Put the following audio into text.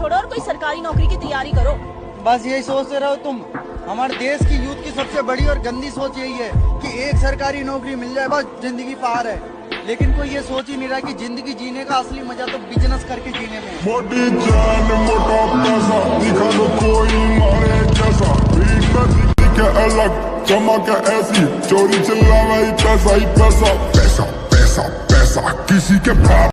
छोड़ो और कोई सरकारी नौकरी की तैयारी करो। बस यही सोचते रहो तुम। हमारे देश की यूथ की सबसे बड़ी और गंदी सोच यही है कि एक सरकारी नौकरी मिल जाए बस जिंदगी पार है। लेकिन कोई ये सोच ही नहीं रहा कि जिंदगी जीने का असली मजा तो बिजनेस करके जीने में है। मोटी जान मोटा पैसा दिखा दो कोई मारे जैसा, के अलग चमक ऐसी, चोरी चिल्लाना ही पैसा पैसा पैसा पैसा किसी के पास।